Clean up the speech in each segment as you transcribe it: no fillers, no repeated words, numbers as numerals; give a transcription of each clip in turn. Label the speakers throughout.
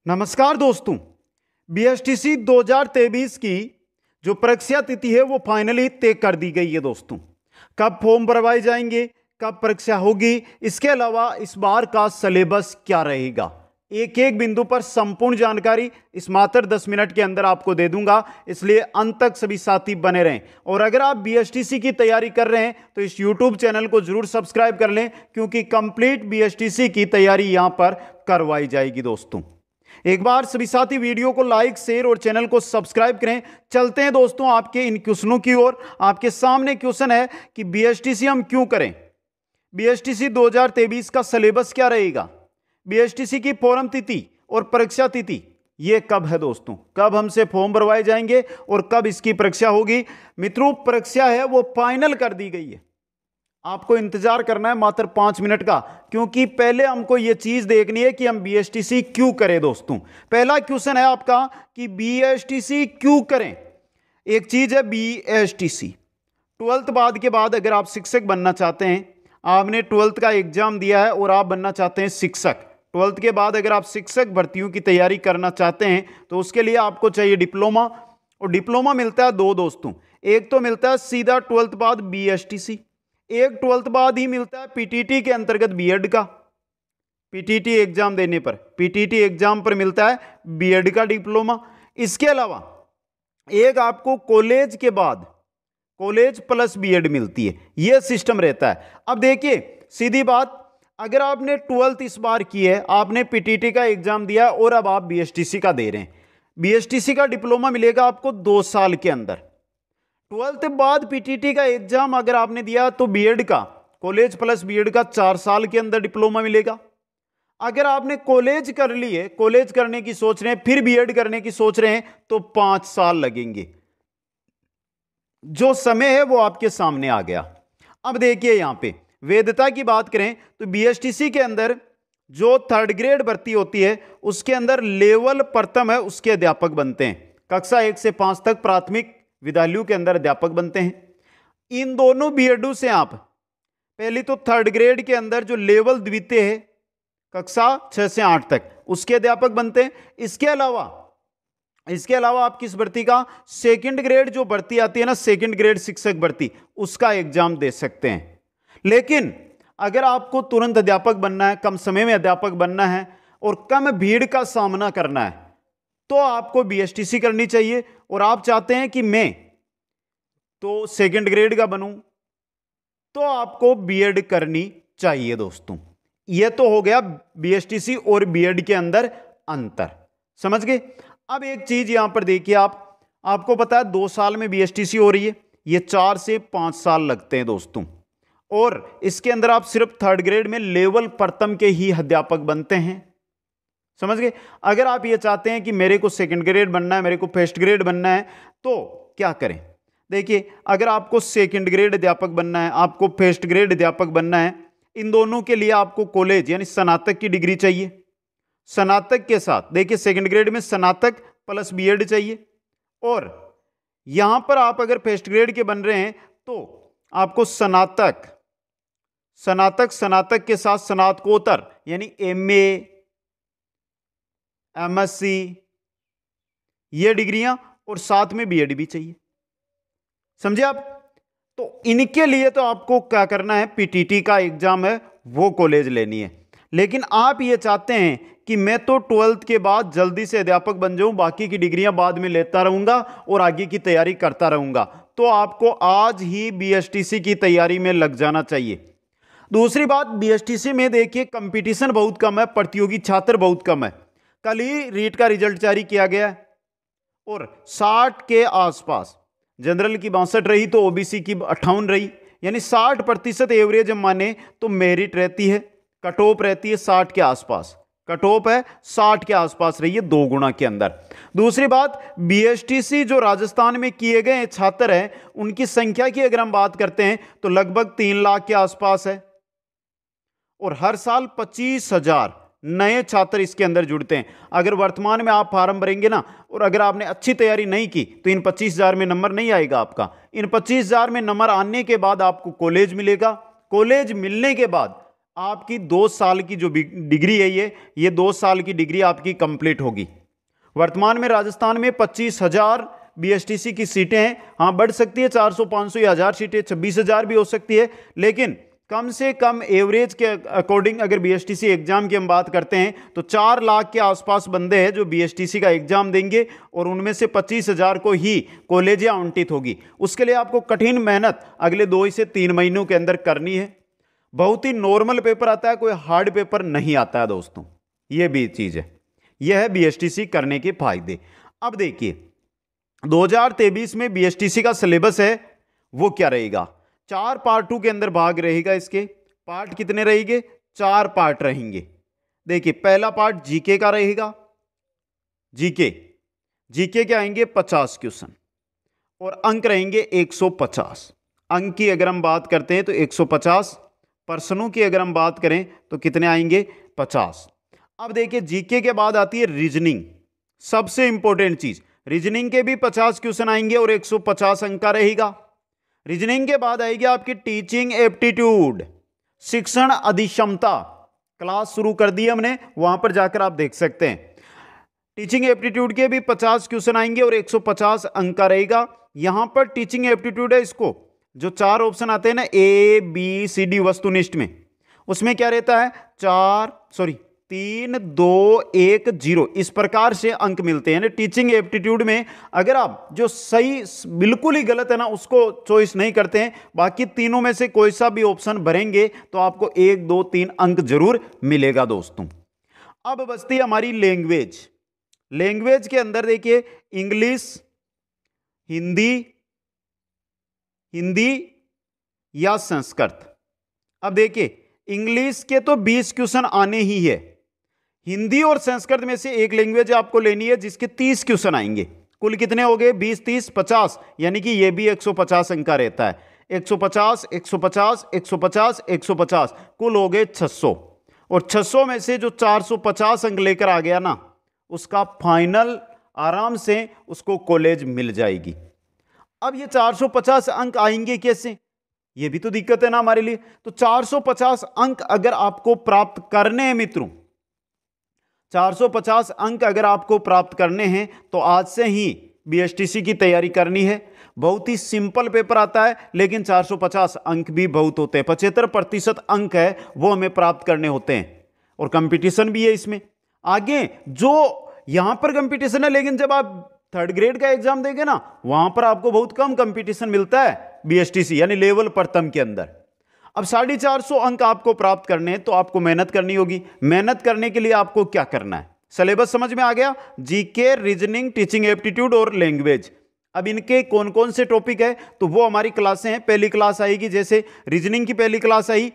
Speaker 1: नमस्कार दोस्तों। बीएसटीसी 2023 की जो परीक्षा तिथि है वो फाइनली तय कर दी गई है दोस्तों। कब फॉर्म भरवाए जाएंगे, कब परीक्षा होगी, इसके अलावा इस बार का सिलेबस क्या रहेगा, एक एक बिंदु पर संपूर्ण जानकारी इस मात्र 10 मिनट के अंदर आपको दे दूंगा। इसलिए अंत तक सभी साथी बने रहें। और अगर आप बीएसटीसी की तैयारी कर रहे हैं तो इस यूट्यूब चैनल को जरूर सब्सक्राइब कर लें, क्योंकि कंप्लीट बीएसटीसी की तैयारी यहां पर करवाई जाएगी दोस्तों। एक बार सभी साथी वीडियो को लाइक, शेयर और चैनल को सब्सक्राइब करें। चलते हैं दोस्तों आपके इन क्वेश्चनों की ओर। आपके सामने क्वेश्चन है कि बीएसटीसी हम क्यों करें, बीएसटीसी 2023 का सिलेबस क्या रहेगा, बीएसटीसी की फॉर्म तिथि और परीक्षा तिथि ये कब है दोस्तों, कब हमसे फॉर्म भरवाए जाएंगे और कब इसकी परीक्षा होगी। मित्रों, परीक्षा है वो फाइनल कर दी गई है, आपको इंतजार करना है मात्र 5 मिनट का, क्योंकि पहले हमको यह चीज देखनी है कि हम बीएसटीसी क्यों करें दोस्तों। पहला क्वेश्चन है आपका कि बीएसटीसी क्यों करें। एक चीज है बीएसटीसी 12th बाद के बाद अगर आप शिक्षक बनना चाहते हैं, आपने 12th का एग्जाम दिया है और आप बनना चाहते हैं शिक्षक, 12th के बाद अगर आप शिक्षक भर्तियों की तैयारी करना चाहते हैं तो उसके लिए आपको चाहिए डिप्लोमा। और डिप्लोमा मिलता है दो दोस्तों, एक तो मिलता है सीधा 12th बाद बीएसटीसी, एक 12th बाद ही मिलता है पीटीटी के अंतर्गत बीएड का। पीटीटी एग्जाम देने पर, पीटीटी एग्जाम पर मिलता है बीएड का डिप्लोमा। इसके अलावा एक आपको कॉलेज के बाद कॉलेज प्लस बीएड मिलती है, यह सिस्टम रहता है। अब देखिए सीधी बात, अगर आपने 12th इस बार की है, आपने पीटीटी का एग्जाम दिया और अब आप बीएसटीसी का दे रहे हैं, बीएसटीसी का डिप्लोमा मिलेगा आपको 2 साल के अंदर। 12th बाद पीटीटी का एग्जाम अगर आपने दिया तो बीएड का, कॉलेज प्लस बीएड का 4 साल के अंदर डिप्लोमा मिलेगा। अगर आपने कॉलेज कर ली है, कॉलेज करने की सोच रहे हैं, फिर बीएड करने की सोच रहे हैं तो 5 साल लगेंगे। जो समय है वो आपके सामने आ गया। अब देखिए यहां पे वैधता की बात करें तो बीएसटीसी के अंदर जो 3rd ग्रेड भर्ती होती है उसके अंदर लेवल प्रथम है उसके अध्यापक बनते हैं, कक्षा 1 से 5 तक प्राथमिक विद्यालयों के अंदर अध्यापक बनते हैं। इन दोनों बीएडयू से आप पहली तो 3rd ग्रेड के अंदर जो लेवल द्वितीय है कक्षा 6 से 8 तक उसके अध्यापक बनते हैं। इसके अलावा आप किस भर्ती का, 2nd ग्रेड जो भर्ती आती है ना, 2nd ग्रेड शिक्षक भर्ती, उसका एग्जाम दे सकते हैं। लेकिन अगर आपको तुरंत अध्यापक बनना है, कम समय में अध्यापक बनना है और कम भीड़ का सामना करना है तो आपको बीएसटीसी करनी चाहिए। और आप चाहते हैं कि मैं तो 2nd ग्रेड का बनूं तो आपको बीएड करनी चाहिए दोस्तों। यह तो हो गया बीएसटीसी और बीएड के अंदर अंतर, समझ गए। अब एक चीज यहां पर देखिए, आपको पता है 2 साल में बीएसटीसी हो रही है, यह 4 से 5 साल लगते हैं दोस्तों। और इसके अंदर आप सिर्फ 3rd ग्रेड में लेवल प्रथम के ही अध्यापक बनते हैं, समझ गए। अगर आप ये चाहते हैं कि मेरे को 2nd ग्रेड बनना है, मेरे को 1st ग्रेड बनना है, तो क्या करें। देखिए, अगर आपको 2nd ग्रेड अध्यापक बनना है, आपको 1st ग्रेड अध्यापक बनना है, इन दोनों के लिए आपको कॉलेज यानी स्नातक की डिग्री चाहिए। स्नातक के साथ देखिए 2nd ग्रेड में स्नातक प्लस बीएड चाहिए। और यहां पर आप अगर 1st ग्रेड के बन रहे हैं तो आपको स्नातक के साथ स्नातकोत्तर यानी एमए, एमएससी ये डिग्रियां और साथ में बीएड भी चाहिए, समझे आप। तो इनके लिए तो आपको क्या करना है, पीटीटी का एग्जाम है वो कॉलेज लेनी है। लेकिन आप ये चाहते हैं कि मैं तो 12th के बाद जल्दी से अध्यापक बन जाऊं, बाकी की डिग्रियां बाद में लेता रहूंगा और आगे की तैयारी करता रहूंगा, तो आपको आज ही बीएसटीसी की तैयारी में लग जाना चाहिए। दूसरी बात, बीएसटीसी में देखिए कंपटीशन बहुत कम है, प्रतियोगी छात्र बहुत कम है। कल ही रीट का रिजल्ट जारी किया गया है और 60 के आसपास, जनरल की 62 रही तो ओबीसी की 58 रही, यानी 60% एवरेज हम माने तो मेरिट रहती है, कट ऑफ रहती है 60 के आसपास, कट ऑफ है 60 के आसपास रही है, 2 गुना के अंदर। दूसरी बात, बीएसटीसी जो राजस्थान में किए गए छात्र हैं उनकी संख्या की अगर हम बात करते हैं तो लगभग 3 लाख के आसपास है और हर साल 25,000 नए छात्र इसके अंदर जुड़ते हैं। अगर वर्तमान में आप फार्म भरेंगे ना और अगर आपने अच्छी तैयारी नहीं की तो इन 25,000 में नंबर नहीं आएगा आपका। इन 25,000 में नंबर आने के बाद आपको कॉलेज मिलेगा, कॉलेज मिलने के बाद आपकी 2 साल की जो डिग्री है ये 2 साल की डिग्री आपकी कंप्लीट होगी। वर्तमान में राजस्थान में 25,000 बीएसटीसी की सीटें हैं। हाँ, बढ़ सकती है 400, 500 या 1000 सीटें, 26,000 भी हो सकती है, लेकिन कम से कम एवरेज के अकॉर्डिंग अगर बीएसटीसी एग्जाम की हम बात करते हैं तो 4 लाख के आसपास बंदे हैं जो बीएसटीसी का एग्जाम देंगे और उनमें से 25,000 को ही कॉलेज आवंटित होगी। उसके लिए आपको कठिन मेहनत अगले 2 से 3 महीनों के अंदर करनी है। बहुत ही नॉर्मल पेपर आता है, कोई हार्ड पेपर नहीं आता है दोस्तों, यह भी चीज है। यह है बीएसटीसी करने के फायदे। अब देखिए 2023 में बीएसटीसी का सिलेबस है वो क्या रहेगा। 4 पार्ट 2 के अंदर भाग रहेगा। इसके पार्ट कितने रहेंगे? 4 पार्ट रहेंगे। देखिए पहला पार्ट जीके का रहेगा। जीके के आएंगे 50 क्वेश्चन और अंक रहेंगे 150 अंक की अगर हम बात करते हैं तो 150, प्रश्नों की अगर हम बात करें तो कितने आएंगे? 50। अब देखिए जीके के बाद आती है रीजनिंग, सबसे इंपॉर्टेंट चीज। रीजनिंग के भी 50 क्वेश्चन आएंगे और 150 अंक का रहेगा। रीजनिंग के बाद आएगी आपकी टीचिंग एप्टीट्यूड, शिक्षण अधिक्षमता। क्लास शुरू कर दी हमने, वहां पर जाकर आप देख सकते हैं। टीचिंग एप्टीट्यूड के भी 50 क्वेश्चन आएंगे और 150 अंक का रहेगा। यहां पर टीचिंग एप्टीट्यूड है, इसको जो 4 ऑप्शन आते हैं ना ABCD वस्तुनिष्ठ में, उसमें क्या रहता है? 3, 2, 1, 0 इस प्रकार से अंक मिलते हैं। टीचिंग एप्टीट्यूड में अगर आप जो सही बिल्कुल ही गलत है ना उसको चॉइस नहीं करते हैं, बाकी तीनों में से कोई सा भी ऑप्शन भरेंगे तो आपको 1, 2, 3 अंक जरूर मिलेगा दोस्तों। अब बचती है हमारी लैंग्वेज। लैंग्वेज के अंदर देखिए इंग्लिश, हिंदी या संस्कृत। अब देखिए इंग्लिश के तो 20 क्वेश्चन आने ही है। हिंदी और संस्कृत में से एक लैंग्वेज आपको लेनी है जिसके 30 क्वेश्चन आएंगे। कुल कितने हो गए? 20, 30, 50, यानी कि ये भी 150 अंक का रहता है। 150, 150, 150, 150, कुल हो गए 600। और 600 में से जो 450 अंक लेकर आ गया ना, उसका फाइनल आराम से उसको कॉलेज मिल जाएगी। अब ये 450 अंक आएंगे कैसे? ये भी तो दिक्कत है ना हमारे लिए। तो 450 अंक अगर आपको प्राप्त करने हैं मित्रों, 450 अंक अगर आपको प्राप्त करने हैं तो आज से ही बीएसटीसी की तैयारी करनी है। बहुत ही सिंपल पेपर आता है, लेकिन 450 अंक भी बहुत होते हैं। 75% अंक है वो हमें प्राप्त करने होते हैं और कंपटीशन भी है इसमें। आगे जो यहां पर कंपटीशन है, लेकिन जब आप 3rd ग्रेड का एग्जाम देंगे ना, वहां पर आपको बहुत कम कंपटीशन मिलता है बीएसटीसी यानी लेवल प्रथम के अंदर। अब 450 अंक आपको प्राप्त करने हैं तो आपको मेहनत करनी होगी। मेहनत करने के लिए आपको क्या करना है? सिलेबस समझ में आ गया? जीके, रीजनिंग, टीचिंग एप्टीट्यूड और लैंग्वेज। अब इनके कौन कौन से टॉपिक है तो वो हमारी क्लासें हैं। पहली क्लास आएगी, जैसे रीजनिंग की पहली क्लास आई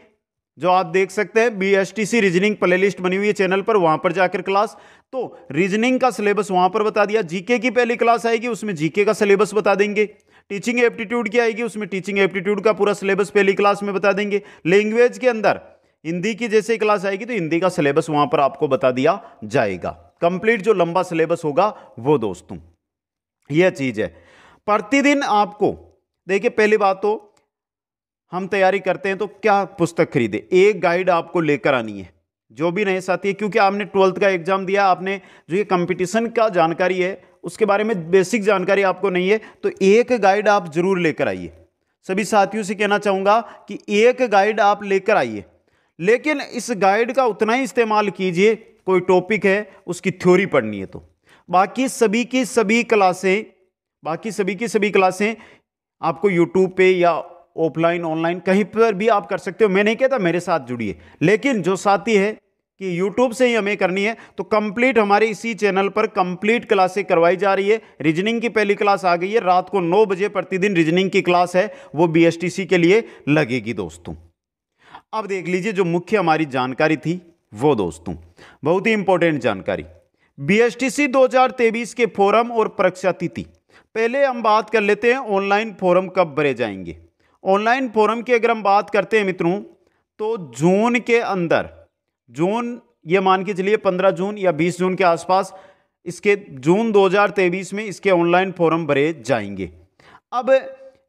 Speaker 1: जो आप देख सकते हैं, बीएसटीसी रीजनिंग प्लेलिस्ट बनी हुई है चैनल पर, वहां पर जाकर क्लास। तो रीजनिंग का सिलेबस वहां पर बता दिया। जीके की पहली क्लास आएगी, उसमें जीके का सिलेबस बता देंगे। टीचिंग एप्टीट्यूड की आएगी, उसमें टीचिंग एप्टीट्यूड का पूरा सिलेबस पहली क्लास में बता देंगे। लैंग्वेज के अंदर हिंदी की जैसे क्लास आएगी तो हिंदी का सिलेबस वहां पर आपको बता दिया जाएगा। कंप्लीट जो लंबा सिलेबस होगा वो दोस्तों यह चीज है। प्रतिदिन आपको देखिए, पहली बात तो हम तैयारी करते हैं तो क्या पुस्तक खरीदे? एक गाइड आपको लेकर आनी है। जो भी नए साथी है, क्योंकि आपने 12th का एग्जाम दिया, आपने जो ये कंपटीशन का जानकारी है उसके बारे में बेसिक जानकारी आपको नहीं है, तो एक गाइड आप जरूर लेकर आइए। सभी साथियों से कहना चाहूंगा कि एक गाइड आप लेकर आइए, लेकिन इस गाइड का उतना ही इस्तेमाल कीजिए। कोई टॉपिक है उसकी थ्योरी पढ़नी है तो बाकी सभी की सभी क्लासें आपको यूट्यूब पे या ऑफलाइन ऑनलाइन कहीं पर भी आप कर सकते हो। मैं नहीं कहता मेरे साथ जुड़िए, लेकिन जो साथी है कि यूट्यूब से ही हमें करनी है तो कंप्लीट हमारे इसी चैनल पर कंप्लीट क्लासें करवाई जा रही है। रीजनिंग की पहली क्लास आ गई है, रात को 9 बजे प्रतिदिन रीजनिंग की क्लास है, वो बीएसटीसी के लिए लगेगी दोस्तों। अब देख लीजिए जो मुख्य हमारी जानकारी थी वो दोस्तों बहुत ही इंपॉर्टेंट जानकारी, बीएसटीसी 2023 के फॉर्म और परीक्षा तिथि। पहले हम बात कर लेते हैं ऑनलाइन फॉर्म कब भरे जाएंगे। ऑनलाइन फॉर्म की अगर हम बात करते हैं मित्रों तो जून के अंदर, जून ये मान के चलिए 15 जून या 20 जून के आसपास, इसके जून 2023 में इसके ऑनलाइन फॉर्म भरे जाएंगे। अब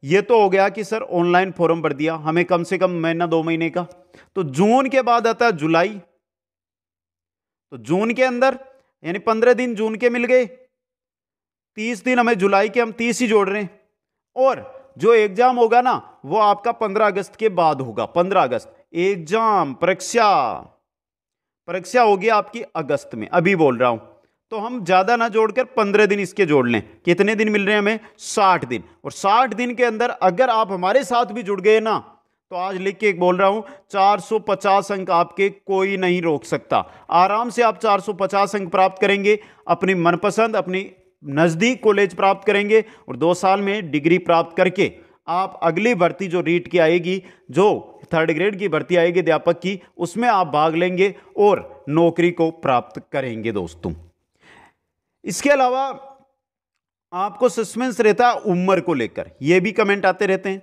Speaker 1: ये तो हो गया कि सर ऑनलाइन फॉर्म भर दिया, हमें कम से कम महीना 2 महीने का। तो जून के बाद आता है जुलाई, तो जून के अंदर यानी 15 दिन जून के मिल गए, 30 दिन हमें जुलाई के, हम 30 ही जोड़ रहे हैं। और जो एग्जाम होगा ना वो आपका 15 अगस्त के बाद होगा। 15 अगस्त एग्जाम, परीक्षा होगी आपकी अगस्त में, अभी बोल रहा हूं। तो हम ज्यादा ना जोड़कर 15 दिन इसके जोड़ लें। कितने दिन मिल रहे हैं हमें? 60 दिन। और 60 दिन के अंदर अगर आप हमारे साथ भी जुड़ गए ना, तो आज लिख के बोल रहा हूं 450 अंक आपके कोई नहीं रोक सकता। आराम से आप 450 अंक प्राप्त करेंगे, अपनी मनपसंद, अपनी नजदीक कॉलेज प्राप्त करेंगे और 2 साल में डिग्री प्राप्त करके आप अगली भर्ती जो रीट की आएगी, जो 3rd ग्रेड की भर्ती आएगी अध्यापक की, उसमें आप भाग लेंगे और नौकरी को प्राप्त करेंगे दोस्तों। इसके अलावा आपको सस्पेंस रहता है उम्र को लेकर, यह भी कमेंट आते रहते हैं।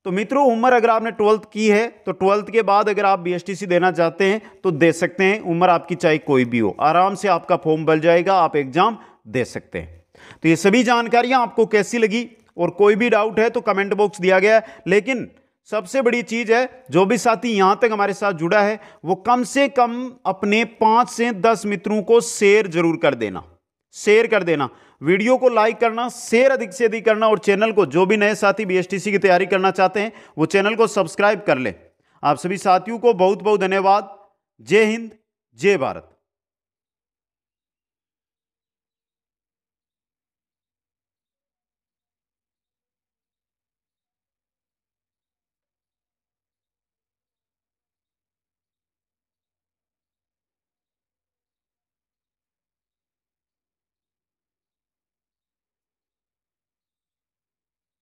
Speaker 1: तो मित्रों, उम्र अगर आपने 12th की है तो 12th के बाद अगर आप BSTC देना चाहते हैं तो दे सकते हैं। उम्र आपकी चाहे कोई भी हो, आराम से आपका फॉर्म भर जाएगा, आप एग्जाम दे सकते हैं। तो ये सभी जानकारियां आपको कैसी लगी, और कोई भी डाउट है तो कमेंट बॉक्स दिया गया है। लेकिन सबसे बड़ी चीज है, जो भी साथी यहां तक हमारे साथ जुड़ा है वो कम से कम अपने 5 से 10 मित्रों को शेयर जरूर कर देना, शेयर कर देना। वीडियो को लाइक करना, शेयर अधिक से अधिक करना, और चैनल को, जो भी नए साथी BSTC की तैयारी करना चाहते हैं वो चैनल को सब्सक्राइब कर ले। आप सभी साथियों को बहुत बहुत धन्यवाद। जय हिंद, जय भारत।